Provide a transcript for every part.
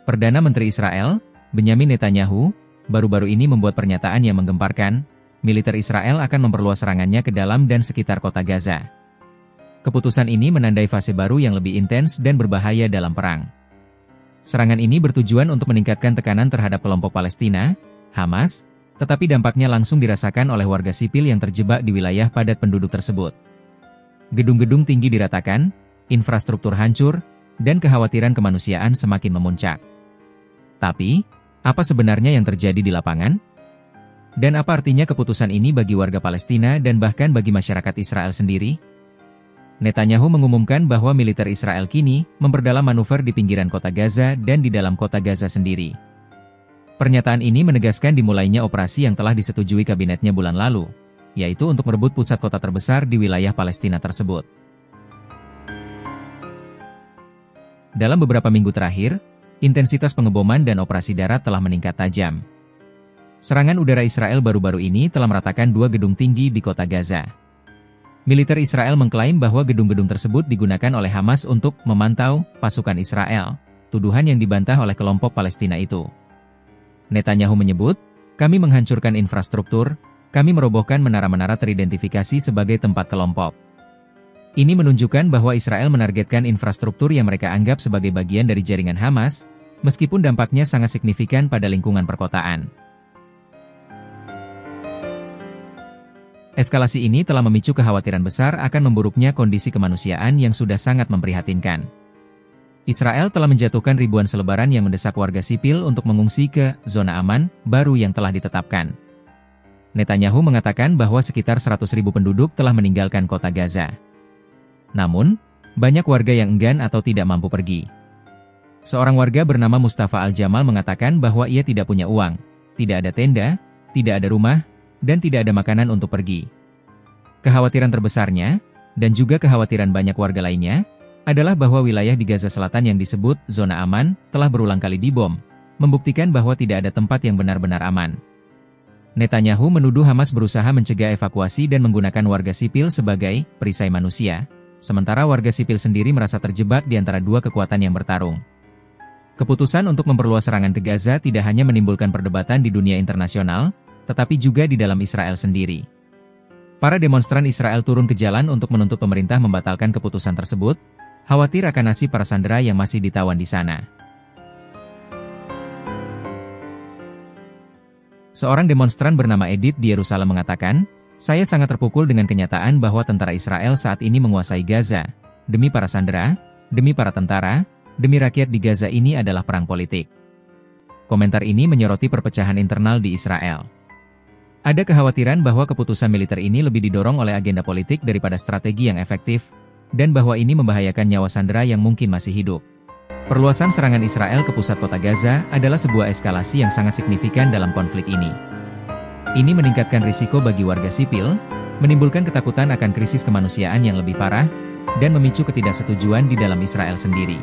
Perdana Menteri Israel, Benyamin Netanyahu, baru-baru ini membuat pernyataan yang menggemparkan, militer Israel akan memperluas serangannya ke dalam dan sekitar kota Gaza. Keputusan ini menandai fase baru yang lebih intens dan berbahaya dalam perang. Serangan ini bertujuan untuk meningkatkan tekanan terhadap kelompok Palestina, Hamas, tetapi dampaknya langsung dirasakan oleh warga sipil yang terjebak di wilayah padat penduduk tersebut. Gedung-gedung tinggi diratakan, infrastruktur hancur, dan kekhawatiran kemanusiaan semakin memuncak. Tapi, apa sebenarnya yang terjadi di lapangan? Dan apa artinya keputusan ini bagi warga Palestina dan bahkan bagi masyarakat Israel sendiri? Netanyahu mengumumkan bahwa militer Israel kini memperdalam manuver di pinggiran kota Gaza dan di dalam kota Gaza sendiri. Pernyataan ini menegaskan dimulainya operasi yang telah disetujui kabinetnya bulan lalu, yaitu untuk merebut pusat kota terbesar di wilayah Palestina tersebut. Dalam beberapa minggu terakhir, intensitas pengeboman dan operasi darat telah meningkat tajam. Serangan udara Israel baru-baru ini telah meratakan 2 gedung tinggi di kota Gaza. Militer Israel mengklaim bahwa gedung-gedung tersebut digunakan oleh Hamas untuk memantau pasukan Israel, tuduhan yang dibantah oleh kelompok Palestina itu. Netanyahu menyebut, "Kami menghancurkan infrastruktur, kami merobohkan menara-menara teridentifikasi sebagai tempat kelompok." Ini menunjukkan bahwa Israel menargetkan infrastruktur yang mereka anggap sebagai bagian dari jaringan Hamas, meskipun dampaknya sangat signifikan pada lingkungan perkotaan. Eskalasi ini telah memicu kekhawatiran besar akan memburuknya kondisi kemanusiaan yang sudah sangat memprihatinkan. Israel telah menjatuhkan ribuan selebaran yang mendesak warga sipil untuk mengungsi ke zona aman baru yang telah ditetapkan. Netanyahu mengatakan bahwa sekitar 100.000 penduduk telah meninggalkan kota Gaza. Namun, banyak warga yang enggan atau tidak mampu pergi. Seorang warga bernama Mustafa Al-Jamal mengatakan bahwa ia tidak punya uang, tidak ada tenda, tidak ada rumah, dan tidak ada makanan untuk pergi. Kekhawatiran terbesarnya, dan juga kekhawatiran banyak warga lainnya, adalah bahwa wilayah di Gaza Selatan yang disebut zona aman telah berulang kali dibom, membuktikan bahwa tidak ada tempat yang benar-benar aman. Netanyahu menuduh Hamas berusaha mencegah evakuasi dan menggunakan warga sipil sebagai perisai manusia, sementara warga sipil sendiri merasa terjebak di antara dua kekuatan yang bertarung. Keputusan untuk memperluas serangan ke Gaza tidak hanya menimbulkan perdebatan di dunia internasional, tetapi juga di dalam Israel sendiri. Para demonstran Israel turun ke jalan untuk menuntut pemerintah membatalkan keputusan tersebut, khawatir akan nasib para sandera yang masih ditawan di sana. Seorang demonstran bernama Edith di Yerusalem mengatakan, "Saya sangat terpukul dengan kenyataan bahwa tentara Israel saat ini menguasai Gaza. Demi para sandera, demi para tentara, demi rakyat di Gaza ini adalah perang politik." Komentar ini menyoroti perpecahan internal di Israel. Ada kekhawatiran bahwa keputusan militer ini lebih didorong oleh agenda politik daripada strategi yang efektif, dan bahwa ini membahayakan nyawa sandera yang mungkin masih hidup. Perluasan serangan Israel ke pusat kota Gaza adalah sebuah eskalasi yang sangat signifikan dalam konflik ini. Ini meningkatkan risiko bagi warga sipil, menimbulkan ketakutan akan krisis kemanusiaan yang lebih parah, dan memicu ketidaksetujuan di dalam Israel sendiri.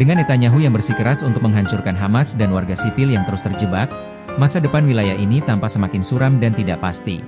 Dengan Netanyahu yang bersikeras untuk menghancurkan Hamas dan warga sipil yang terus terjebak, masa depan wilayah ini tampak semakin suram dan tidak pasti.